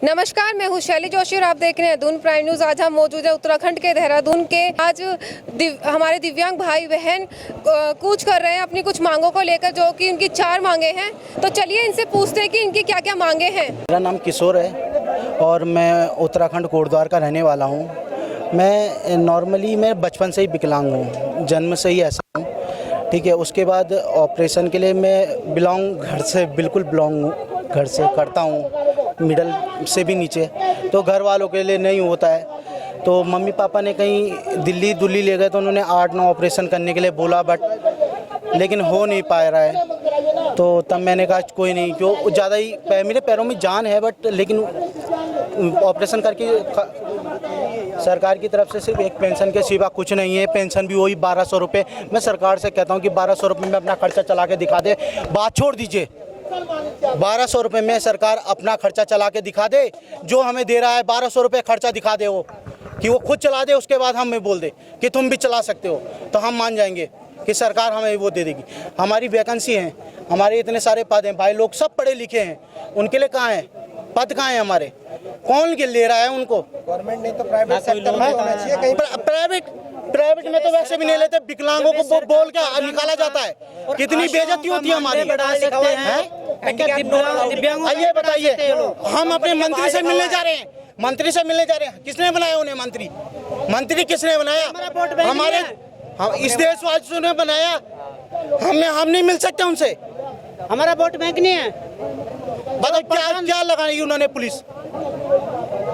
नमस्कार, मैं हूँ शैली जोशी और आप देख रहे हैं दून प्राइम न्यूज़। आज हम मौजूद हैं उत्तराखंड के देहरादून के। आज हमारे दिव्यांग भाई बहन कूच कर रहे हैं अपनी कुछ मांगों को लेकर, जो कि उनकी 4 मांगे हैं। तो चलिए इनसे पूछते हैं कि इनकी क्या क्या मांगे हैं। मेरा नाम किशोर है और मैं उत्तराखंड कोटद्वार का रहने वाला हूँ। मैं बचपन से ही विकलांग हूँ, जन्म से ही ऐसा हूँ, ठीक है। उसके बाद ऑपरेशन के लिए मैं बिल्कुल बिलोंग घर से करता हूँ, मिडल से भी नीचे, तो घर वालों के लिए नहीं होता है। तो मम्मी पापा ने कहीं दिल्ली ले गए, तो उन्होंने 8-9 ऑपरेशन करने के लिए बोला, लेकिन हो नहीं पा रहा है। तो तब मैंने कहा कोई नहीं, जो ज़्यादा ही मेरे पैरों में जान है, लेकिन ऑपरेशन करके सरकार की तरफ से सिर्फ एक पेंशन के सिवा कुछ नहीं है। पेंशन भी वही 1200 रुपये। मैं सरकार से कहता हूँ कि 1200 रुपये में अपना खर्चा चला के दिखा दे। बात छोड़ दीजिए, 1200 रुपये में सरकार अपना खर्चा चला के दिखा दे। जो हमें दे रहा है 1200 रुपये खर्चा दिखा दे, वो कि वो खुद चला दे, उसके बाद हमें बोल दे कि तुम भी चला सकते हो, तो हम मान जाएंगे कि सरकार हमें वो दे देगी। हमारी वैकेंसी है, हमारे इतने सारे पद हैं, भाई लोग सब पढ़े लिखे हैं, उनके लिए कहाँ है पद, कहाँ है हमारे? कौन ले रहा है उनको? गवर्नमेंट नहीं तो प्राइवेट सेक्टर में होना चाहिए कहीं। प्राइवेट में तो वैसे भी नहीं लेते, विकलांगों को बोल के निकाला जाता है। कितनी बेइज्जती होती है हमारी। आइए बताइए, हम अपने मंत्री से मिलने जा रहे हैं। किसने बनाया उन्हें मंत्री किसने बनाया? हमारे इस देशवासियों ने बनाया। हम नहीं मिल सकते उनसे। हमारा वोट बैंक नहीं है। बताओ क्या लगाई उन्होंने पुलिस?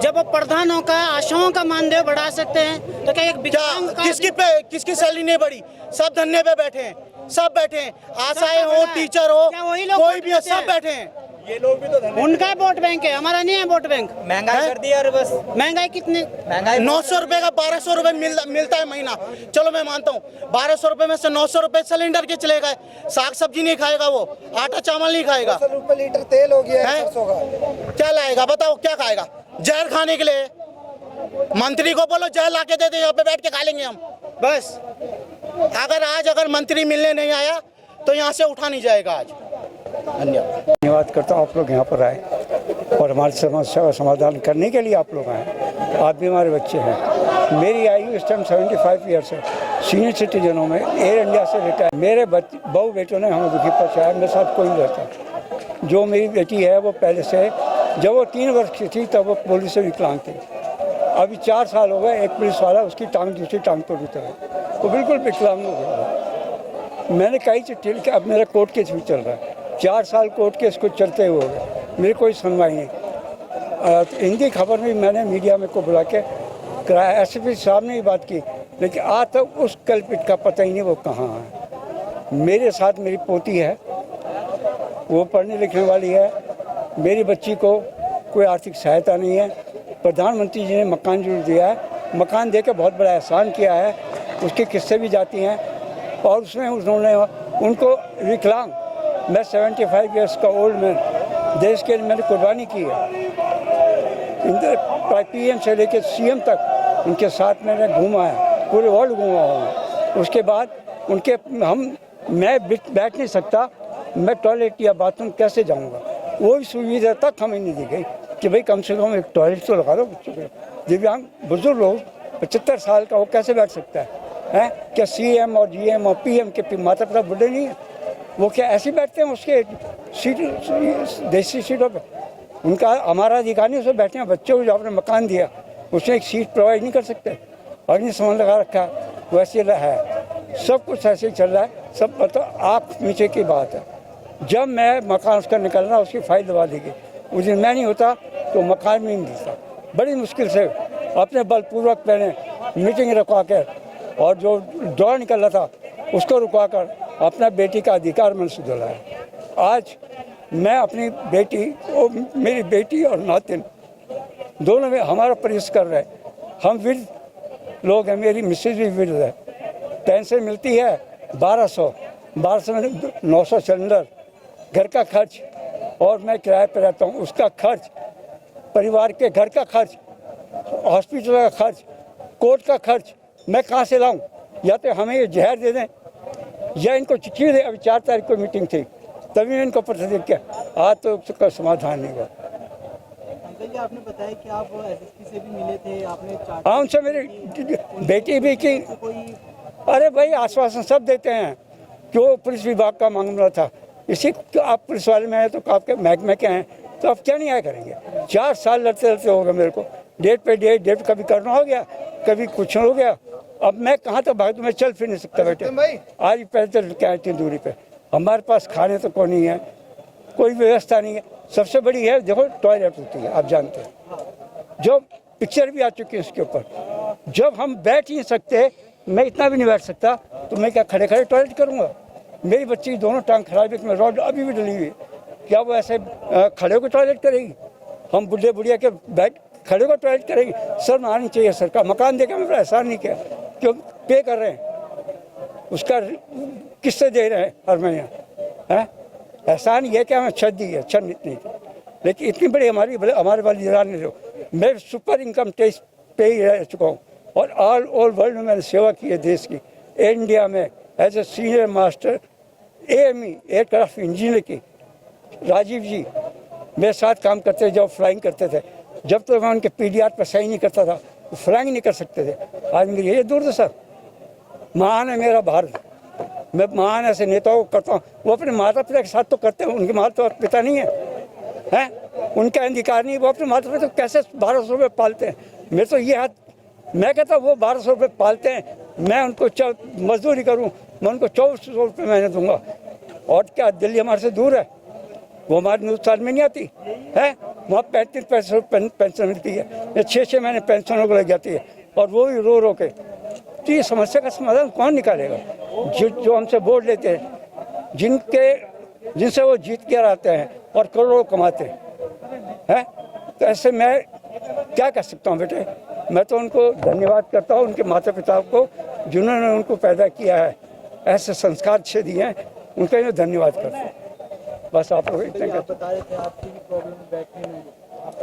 जब वो प्रधानों का, आशाओं का मानदेय बढ़ा सकते हैं, तो क्या एक विकलांग का किसकी सैलरी नहीं बढ़ी? सब धरने पे बैठे हैं, आशाएं हो, टीचर हो, कोई भी हो, सब बैठे हैं। ये लोग भी तो उनका वोट बैंक है, हमारा नहीं है वोट बैंक। महंगाई कर दिया, बस महंगाई कितनी? 900 रुपए का 1200 रुपए मिलता है महीना। चलो मैं मानता हूँ, 1200 रुपए में से 900 रुपए सिलेंडर के चले गए। साग सब्जी नहीं खाएगा, वो आटा चावल नहीं खाएगा। 100 रुपए लीटर तेल हो गया है, सरसों का। क्या लाएगा बताओ? क्या खाएगा? जहर खाने के लिए मंत्री को बोलो जहर ला के दे दे, यहाँ पे बैठ के खा लेंगे हम बस। अगर मंत्री मिलने नहीं आया तो यहाँ से उठा नहीं जाएगा आज। धन्यवाद करता हूँ, आप लोग यहाँ पर आए और हमारी समस्या का समाधान करने के लिए आप लोग आए। आप भी हमारे बच्चे हैं। मेरी आयु इस टाइम 75 ईयर्स है। सीनियर सिटीजनों में एयर इंडिया से रिटायर। मेरे बहू बेटों ने हमें दुखी पहुँचाया। मेरे साथ कोई नहीं रहता। जो मेरी बेटी है वो पहले से, जब वो 3 वर्ष की थी तब वो पुलिस से विकलांग थी। अभी 4 साल हो गए, एक पुलिस वाला उसकी दूसरी टांग तोड़ देता है, वो बिल्कुल विकलांग हो गया। मैंने कई चिट्ठी लिखी, अब मेरा कोर्ट केस भी चल रहा है। 4 साल कोर्ट केस को चलते हुए मेरी कोई सुनवाई नहीं। हिंदी खबर में मैंने मीडिया में को बुला के कराया, एसपी साहब ने ही बात की, लेकिन आज तक उस कल्पित का पता ही नहीं वो कहाँ है। मेरे साथ मेरी पोती है, वो पढ़ने लिखने वाली है। मेरी बच्ची को कोई आर्थिक सहायता नहीं है। प्रधानमंत्री जी ने मकान जरूर दिया है, मकान देकर बहुत बड़ा एहसान किया है। उसकी किस्सें भी जाती हैं और उसमें उन्होंने उनको विकलांग, मैं 75 ईयर्स का ओल्ड मैन, देश के लिए मैंने कुर्बानी की है। PM से लेकर CM तक उनके साथ मैंने घूमा है, पूरे वर्ल्ड घूमा हूँ। उसके बाद मैं बैठ नहीं सकता, मैं टॉयलेट या बाथरूम कैसे जाऊँगा? वो भी सुविधा तक हमें नहीं दी गई कि भाई कम से कम एक टॉयलेट तो लगा दो बच्चों के। दिव्यांग बुजुर्ग लोग 75 साल का वो कैसे बैठ सकता है? क्या CM और GM और PM के माता पिता बुढ़े नहीं है? वो क्या ऐसे बैठते हैं उसके देसी सीटों पे? उनका हमारा अधिकार नहीं उसमें बैठे हैं। बच्चों को जो आपने मकान दिया उसमें एक सीट प्रोवाइड नहीं कर सकते? अग्निशमन लगा रखा है, वैसे है। सब कुछ ऐसे ही चल रहा है। सब पता आँख नीचे की बात है। जब मैं मकान उसका निकलना उसकी फाइल दबा देगी, उस दिन मैं नहीं होता तो मकान में नहीं मिलता। बड़ी मुश्किल से अपने बलपूर्वक मैंने मीटिंग रुकवा कर, और जो दौड़ निकल रहा था उसको रुकवा कर अपना बेटी का अधिकार मैंने से दिलाया। आज मैं अपनी बेटी, मेरी बेटी और नातिन दोनों में हमारा प्रयास कर रहे हैं। हम वृद्ध लोग हैं, मेरी मिसेज भी वृद्ध है। पेंशन मिलती है 1200 में 900 सिलेंडर, घर का खर्च, और मैं किराए पर रहता हूँ, उसका खर्च, परिवार के घर का खर्च, हॉस्पिटल का खर्च, कोर्ट का खर्च मैं कहाँ से लाऊं? या तो हमें ये जहर दे दें या इनको चिट्ठी दे। अभी 4 तारीख को मीटिंग थी, तभी इनको पत्र दे के आज तो उसका समाधान नहीं हुआ। कि आपने बताया कि आप एसएसपी से भी मिले थे, आपने चार्ट हाँ, उनसे मेरी बेटी भी की। कोई अरे भाई, आश्वासन सब देते हैं कि वो पुलिस विभाग का मामला था, इसी आप पुलिस वाले में हैं तो आपके महकमे के हैं तो आप क्या न्याय करेंगे। 4 साल लड़ते लड़ते हो गए मेरे को, डेट पे डेट कभी करना हो गया, कभी कुछ हो गया। अब मैं कहाँ तक भाग, मैं चल फिर नहीं सकता बेटे। आज ही पैदल क्या इतनी दूरी पे, हमारे पास खाने तो कोई नहीं है, कोई व्यवस्था नहीं है। सबसे बड़ी है, देखो टॉयलेट होती है, आप जानते हैं, जो पिक्चर भी आ चुकी है उसके ऊपर। जब हम बैठ ही नहीं सकते, मैं इतना भी नहीं बैठ सकता, तो मैं क्या खड़े खड़े टॉयलेट करूँगा। मेरी बच्ची की दोनों टांग खराब है, रॉड अभी भी डली हुई है, क्या वो ऐसे खड़े होकर टॉयलेट करेगी। हम बुढ़े बुढ़िया के बैठ खड़े होकर टॉयलेट करेगी। शर्म आनी चाहिए सरकार। मकान देकर मेरा एहसान नहीं किया, क्यों पे कर रहे हैं, उसका किससे दे रहे हैं हर महीने हैं। एहसान ये कि हमें छत दी है, छत नहीं थी, लेकिन इतनी बड़ी हमारे वाली जगह नहीं हो। मैं सुपर इनकम टैक्स पे ही रह चुका हूँ और ऑल वर्ल्ड में मैंने सेवा की है देश की। इंडिया में as a senior master AME aircraft engineer की, राजीव जी मेरे साथ काम करते थे जब फ्लाइंग करते थे। जब तक मैं उनके PDR पर सही नहीं करता था, वो फ्लाइंग नहीं कर सकते थे। आज मेरी ये दुर्दशा। महान है मेरा भारत, मैं महान ऐसे नेताओं को करता हूँ। वो अपने माता पिता के साथ तो करते हैं, उनके माता पिता नहीं है, उनका अधिकार नहीं। वो अपने माता पिता को कैसे 1200 रुपये पालते हैं। मेरे तो ये हाथ, मैं कहता वो 1200 रुपये पालते हैं, मैं उनको मजदूरी करूँ, मैं उनको 2400 रुपये महीने दूंगा। और क्या दिल्ली हमारे से दूर है, वो हमारे हिंदुस्तान में नहीं आती है। वहाँ 35 पेंशन मिलती है, या 6 महीने पेंशनों को लग जाती है, और वो भी रो रो के। तो ये समस्या का समाधान कौन निकालेगा। जो हमसे वोट लेते हैं, जिनसे वो जीत के आते हैं और करोड़ों कमाते हैं, तो ऐसे मैं क्या कर सकता हूँ बेटे। मैं तो उनको धन्यवाद करता हूँ, उनके माता पिता को, जिन्होंने उनको पैदा किया है, ऐसे संस्कार अच्छे दिए हैं, उनका मैं धन्यवाद करता हूँ। बस आप लोग इतने बता रहे थे आपकी भी प्रॉब्लम बैठने में।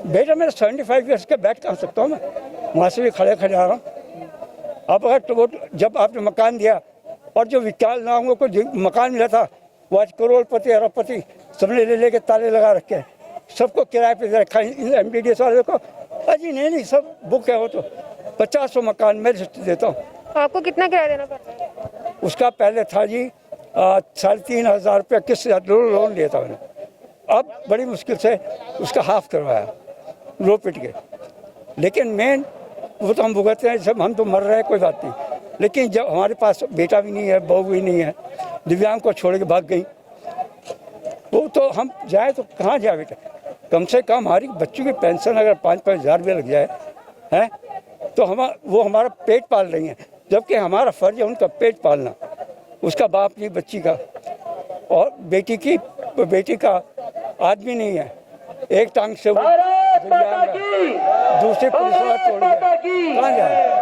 बेटा मेरा 75 ईयर्स के बैठ कहाँ सकता हूँ मैं, वहाँ से भी खड़े खड़े आ रहा हूँ। अब अगर जब आपने मकान दिया और जो विकलांगों को मकान मिला था, वो आज करोड़पति अरबपति सबने ले के ताले लगा रखे हैं, सबको किराए पे रखा है। MDDS वाले को अजी नहीं सब बुक है, वो तो 50 मकान मैं देता हूँ। आपको कितना किराया देना पड़ता है? उसका पहले था जी 3,500 रुपया किस्त लोन लिया था मैंने। अब बड़ी मुश्किल से उसका हाफ करवाया, रो पिट के। लेकिन मेन वो तो हम भुगतते हैं, जब हम तो मर रहे हैं कोई बात नहीं, लेकिन जब हमारे पास बेटा भी नहीं है, बहू भी नहीं है, दिव्यांग को छोड़ के भाग गई, वो तो हम जाए तो कहाँ जाए बेटा। कम से कम हमारी बच्चों की पेंशन अगर 5-5 हज़ार रुपये लग जाए हैं, तो वो हमारा पेट पाल रही हैं, जबकि हमारा फर्ज है उनका पेट पालना। उसका बाप नहीं बच्ची का, और बेटी का आदमी नहीं है, एक टांग से वो दूसरे पुलिस वाला तोड़ गया, कहाँ जाए।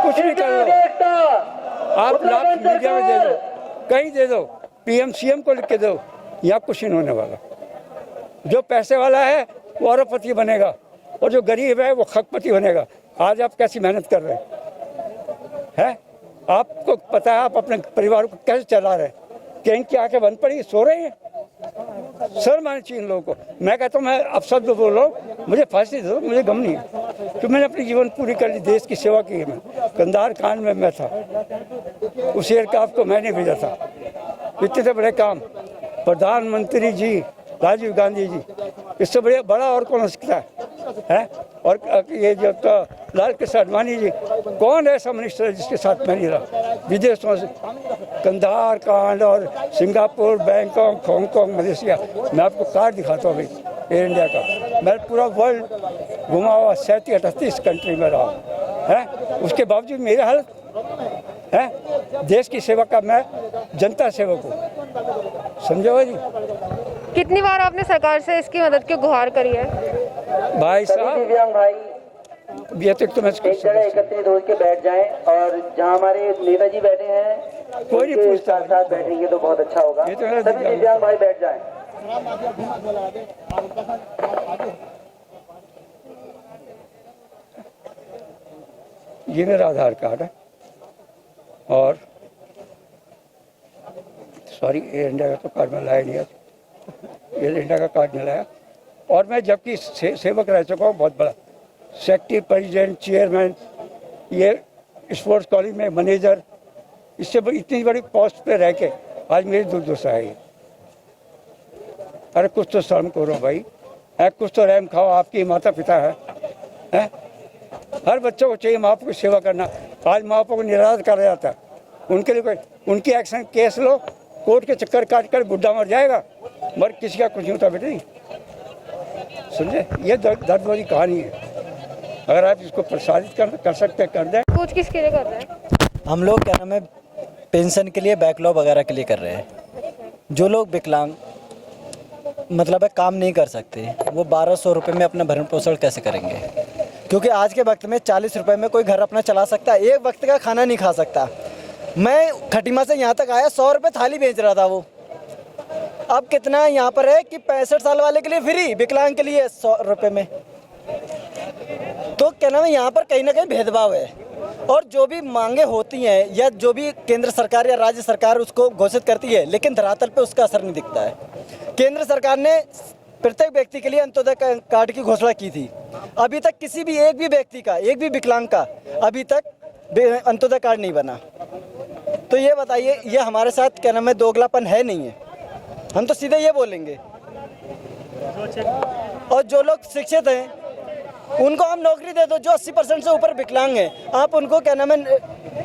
कुछ नहीं कर रहे, आप लाभ मीडिया में दे दो, कहीं दे दो, PM CM को लिख के दो, यहाँ कुछ नहीं होने वाला। जो पैसे वाला है वो अरबपति बनेगा, और जो गरीब है वो खकपति बनेगा। आज आप कैसी मेहनत कर रहे हैं, आपको पता है आप अपने परिवार को कैसे चला रहे हैं, कि इनकी आंखें बंद पड़ी सो रहे हैं। शर्म आनी चाहिए इन लोगों को। मैं कहता हूँ, मैं अब शब्द बोल रहा हूँ, मुझे फांसी दे दो, मुझे गम नहीं है, क्योंकि मैंने अपनी जीवन पूरी कर ली, देश की सेवा की है। मैं कंधार कांड में मैं था, उस एयरक्राफ्ट को मैंने भेजा था। इतने से बड़े काम प्रधानमंत्री जी राजीव गांधी जी, इससे बड़ा और कौन हो सकता है? और ये जो लाल कृष्ण आडवाणी जी, कौन ऐसा मिनिस्टर है जिसके साथ मैं नहीं रहा। विदेशों से कंधार कांड और सिंगापुर, बैंकॉक, हांगकॉन्ग, मलेशिया, मैं आपको कार्ड दिखाता हूँ भाई एयर इंडिया का। मैं पूरा वर्ल्ड घुमा हुआ, 37-38 कंट्री में रहा है। उसके बावजूद मेरी हालत है देश की सेवा का, मैं जनता सेवक हूँ, समझो जी। कितनी बार आपने सरकार से इसकी मदद की गुहार करी है? भाई साहब, दिव्यांग भाई ये तक तो मैं एक जगह एकत्रित होकर बैठ जाएं, और जहां हमारे नेताजी बैठे हैं कोई नहीं पूछता, साथ बैठेंगे तो बहुत अच्छा होगा। ये तो मेरा सभी दिव्यांग भाई बैठ जाएं। ये मेरा आधार कार्ड है, और सॉरी एयर इंडिया का तो कार्ड में लाया नहीं, एयर इंडिया का कार्ड नहीं लाया। और मैं जबकि सेवक रह चुका हूँ बहुत बड़ा, सेक्रेटरी, प्रेसिडेंट, चेयरमैन, ये स्पोर्ट्स कॉलेज में मैनेजर, इससे इतनी बड़ी पोस्ट पे रह के आज मेरी दुर्दशा है। अरे कुछ तो शर्म करो भाई, कुछ तो रहम खाओ, आपके माता पिता है? हर बच्चों को चाहिए माँ बाप की सेवा करना। आज माँ बाप को निराश करा जाता है, उनके लिए कोई उनकी एक्शन केस लो, कोर्ट के चक्कर काट कर बुढ़ा मर जाएगा, मगर किसी का कुछ नहीं होता बेटे। समझे, ये दर्द वाली कहानी है। अगर आप इसको प्रसारित कर सकते हैं कर दें। कूच किसके लिए कर रहे हैं? हम लोग क्या नाम है पेंशन के लिए, बैकलॉग वगैरह के लिए कर रहे हैं। जो लोग विकलांग मतलब है काम नहीं कर सकते, वो 1200 रुपये में अपना भरण पोषण कैसे करेंगे? क्योंकि आज के वक्त में 40 रुपये में कोई घर अपना चला सकता है, एक वक्त का खाना नहीं खा सकता। मैं खटीमा से यहाँ तक आया, 100 रुपये थाली बेच रहा था वो। अब कितना यहाँ पर है कि 65 साल वाले के लिए फ्री, विकलांग के लिए 100 रुपये में। तो क्या नाम है, यहाँ पर कहीं ना कहीं भेदभाव है। और जो भी मांगे होती हैं या जो भी केंद्र सरकार या राज्य सरकार उसको घोषित करती है, लेकिन धरातल पे उसका असर नहीं दिखता है। केंद्र सरकार ने प्रत्येक व्यक्ति के लिए अंत्योदय कार्ड की घोषणा की थी, अभी तक किसी भी एक भी व्यक्ति का, एक भी विकलांग का अभी तक अंत्योदय कार्ड नहीं बना। तो ये बताइए, ये हमारे साथ क्या नाम है दोगलापन है नहीं है? हम तो सीधे ये बोलेंगे। और जो लोग शिक्षित हैं उनको हम नौकरी दे दो, जो 80% से ऊपर विकलांग हैं आप उनको क्या नाम है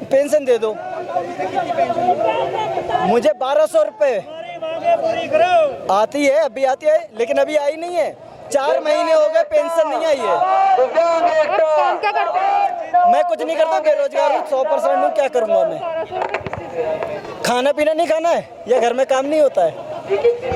पेंशन दे दो। मुझे 1200 रुपये आती है, अभी आती है, लेकिन अभी आई नहीं है। 4 महीने हो गए पेंशन नहीं आई है। काम क्या करते हैं? मैं कुछ नहीं करता, बेरोजगार हूँ, 100% हूँ। क्या करूँगा मैं? खाना पीना नहीं खाना है, ये घर में काम नहीं होता है।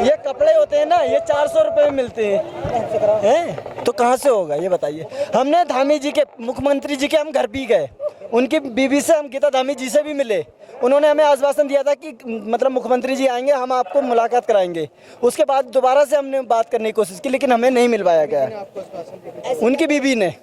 ये कपड़े होते हैं ना, ये 400 रुपये में मिलते हैं, तो कहाँ से होगा ये बताइए। हमने धामी जी के, मुख्यमंत्री जी के हम घर भी गए, उनकी बीवी से हम गीता धामी जी से भी मिले। उन्होंने हमें आश्वासन दिया था कि मतलब मुख्यमंत्री जी आएंगे, हम आपको मुलाकात कराएंगे। उसके बाद दोबारा से हमने बात करने की कोशिश की, लेकिन हमें नहीं मिल पाया गया। उनकी बीवी ने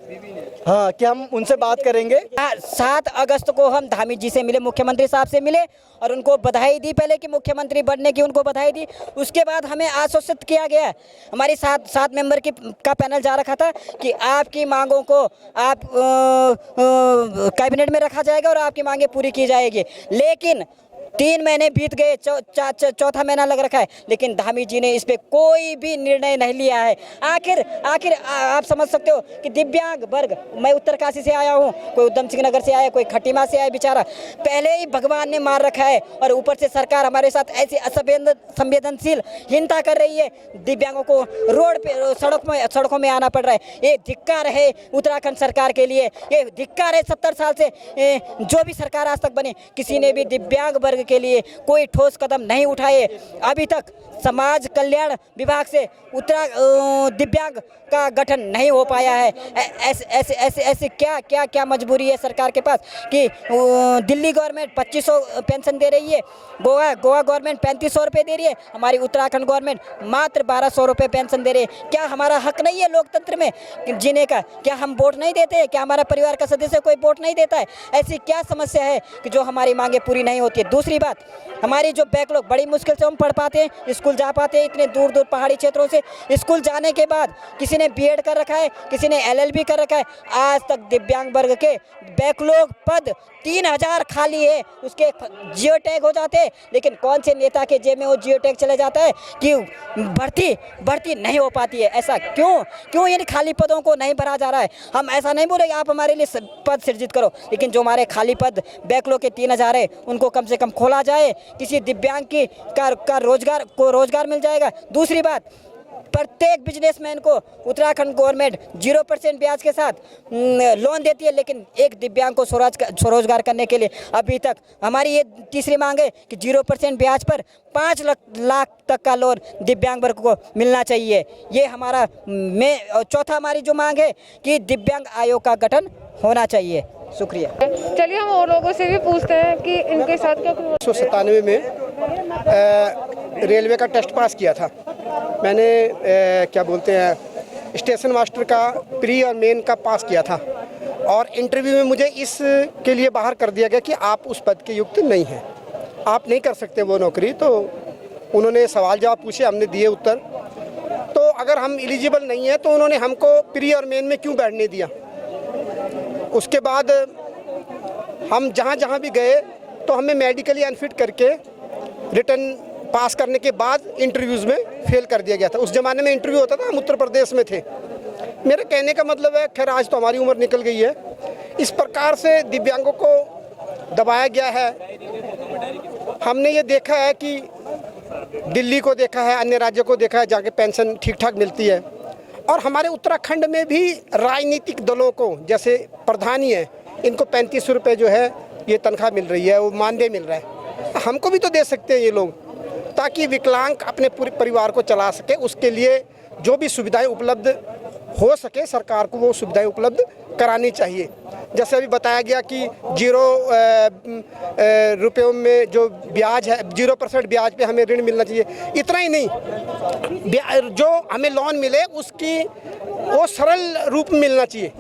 हाँ कि हम उनसे बात करेंगे। 7 अगस्त को हम धामी जी से मिले, मुख्यमंत्री साहब से मिले और उनको बधाई दी, पहले कि मुख्यमंत्री बनने की उनको बधाई दी। उसके बाद हमें आश्वस्त किया गया, हमारी 7 मेंबर का पैनल जा रखा था कि आपकी मांगों को आप कैबिनेट में रखा जाएगा और आपकी मांगें पूरी की जाएगी। लेकिन 3 महीने बीत गए, चौथा महीना लग रखा है, लेकिन धामी जी ने इस पे कोई भी निर्णय नहीं लिया है। आखिर आप समझ सकते हो कि दिव्यांग वर्ग, मैं उत्तरकाशी से आया हूँ, कोई उधम सिंह नगर से आया, कोई खटीमा से आया, बेचारा पहले ही भगवान ने मार रखा है और ऊपर से सरकार हमारे साथ ऐसी असंवेदनशील हिंसा कर रही है। दिव्यांगों को रोड पे सड़कों में आना पड़ रहा है। ये धिक्कार है उत्तराखंड सरकार के लिए, ये धिक्कार है 70 साल से जो भी सरकार आज तक बनी, किसी ने भी दिव्यांग वर्ग के लिए कोई ठोस कदम नहीं उठाए। अभी तक समाज कल्याण विभाग से दिव्यांग का गठन नहीं हो पाया है। ऐसे क्या मजबूरी है सरकार के पास कि दिल्ली गवर्नमेंट 2500 पेंशन दे रही है, गोवा गवर्नमेंट 3500 रुपये दे रही है, हमारी उत्तराखंड गवर्नमेंट मात्र 1200 रुपये पेंशन दे रही है। क्या हमारा हक नहीं है लोकतंत्र में जीने का? क्या हम वोट नहीं देते हैं? क्या हमारा परिवार का सदस्य कोई वोट नहीं देता है? ऐसी क्या समस्या है कि जो हमारी मांगे पूरी नहीं होती है? दूसरी बात, हमारी जो बैकलॉग, बड़ी मुश्किल से हम पढ़ पाते हैं, स्कूल जा पाते हैं, इतने दूर पहाड़ी क्षेत्रों से स्कूल जाने के बाद किसी ने बीएड कर रखा है, किसी ने एलएलबी कर रखा है। आज तक दिव्यांग वर्ग के बैकलॉग पद 3000 खाली है, उसके जियो टैग हो जाते हैं, लेकिन कौन से नेता के जेब में वो जियो टैग चले जाता है कि भर्ती नहीं हो पाती है? ऐसा क्यों इन खाली पदों को नहीं भरा जा रहा है? हम ऐसा नहीं बोले आप हमारे लिए पद सृजित करो, लेकिन जो हमारे खाली पद बैकलॉग के 3000 है उनको कम से कम खोला जाए, किसी दिव्यांग की का रोजगार मिल जाएगा। दूसरी बात, प्रत्येक बिजनेसमैन को उत्तराखंड गवर्नमेंट 0% ब्याज के साथ लोन देती है, लेकिन एक दिव्यांग को स्वरोजगार करने के लिए अभी तक हमारी ये तीसरी मांग है कि 0% ब्याज पर 5 लाख तक का लोन दिव्यांग वर्ग को मिलना चाहिए। ये हमारा चौथा हमारी जो मांग है कि दिव्यांग आयोग का गठन होना चाहिए। शुक्रिया। चलिए हम और लोगों से भी पूछते हैं कि इनके साथ क्या। 1997 में रेलवे का टेस्ट पास किया था मैंने, क्या बोलते हैं, स्टेशन मास्टर का प्री और मेन का पास किया था, और इंटरव्यू में मुझे इसके लिए बाहर कर दिया गया कि आप उस पद के युक्त नहीं हैं, आप नहीं कर सकते वो नौकरी। तो उन्होंने सवाल जवाब पूछे, हमने दिए उत्तर। तो अगर हम एलिजिबल नहीं है तो उन्होंने हमको प्री और मेन में क्यों बैठने दिया। उसके बाद हम जहाँ जहाँ भी गए तो हमें मेडिकली अनफिट करके रिटर्न पास करने के बाद इंटरव्यूज़ में फेल कर दिया गया था। उस ज़माने में इंटरव्यू होता था, हम उत्तर प्रदेश में थे। मेरे कहने का मतलब है, खैर आज तो हमारी उम्र निकल गई है, इस प्रकार से दिव्यांगों को दबाया गया है। हमने ये देखा है कि दिल्ली को देखा है, अन्य राज्यों को देखा है, जाके पेंशन ठीक ठाक मिलती है। और हमारे उत्तराखंड में भी राजनीतिक दलों को, जैसे प्रधानी है, इनको 35 रुपये जो है ये तनख्वाह मिल रही है, वो मानदेय मिल रहा है। हमको भी तो दे सकते हैं ये लोग, ताकि विकलांग अपने पूरे परिवार को चला सके। उसके लिए जो भी सुविधाएं उपलब्ध हो सके, सरकार को वो सुविधाएं उपलब्ध करानी चाहिए। जैसे अभी बताया गया कि 0 रुपयों में जो ब्याज है, 0% ब्याज पे हमें ऋण मिलना चाहिए। इतना ही नहीं, जो हमें लोन मिले उसकी वो सरल रूप में मिलना चाहिए,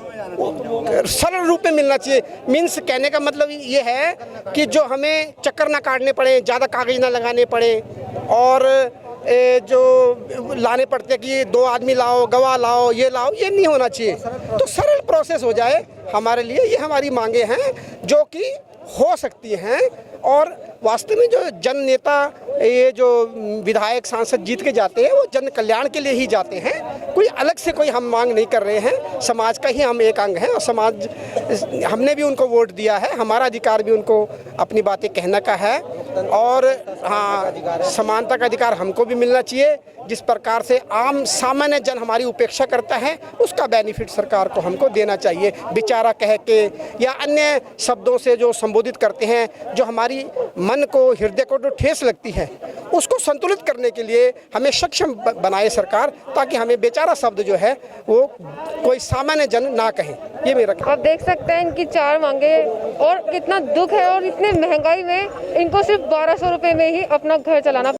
सरल रूप में मिलना चाहिए। मीन्स कहने का मतलब ये है कि जो हमें चक्कर ना काटने पड़े, ज़्यादा कागज ना लगाने पड़े, और जो लाने पड़ते हैं कि 2 आदमी लाओ, गवाह लाओ, ये लाओ, ये नहीं होना चाहिए। तो सरल प्रोसेस हो जाए हमारे लिए, ये हमारी मांगे हैं जो कि हो सकती हैं। और वास्तव में जो जन नेता, ये जो विधायक सांसद जीत के जाते हैं, वो जन कल्याण के लिए ही जाते हैं। कोई अलग से कोई हम मांग नहीं कर रहे हैं, समाज का ही हम एक अंग हैं, और समाज, हमने भी उनको वोट दिया है, हमारा अधिकार भी उनको अपनी बातें कहने का है। और हाँ, समानता का अधिकार हमको भी मिलना चाहिए। जिस प्रकार से आम सामान्य जन हमारी उपेक्षा करता है, उसका बेनिफिट सरकार को हमको देना चाहिए। बेचारा कह के या अन्य शब्दों से जो संबोधित करते हैं, जो हमारी मन को, हृदय को जो ठेस लगती है, उसको संतुलित करने के लिए हमें सक्षम बनाए सरकार, ताकि हमें बेचारा शब्द जो है वो कोई सामान्य जन ना कहे। ये मेरा आप देख सकते हैं इनकी 4 मांगे, और कितना दुख है, और इतने महंगाई में इनको सिर्फ 1200 रुपये में ही अपना घर चलाना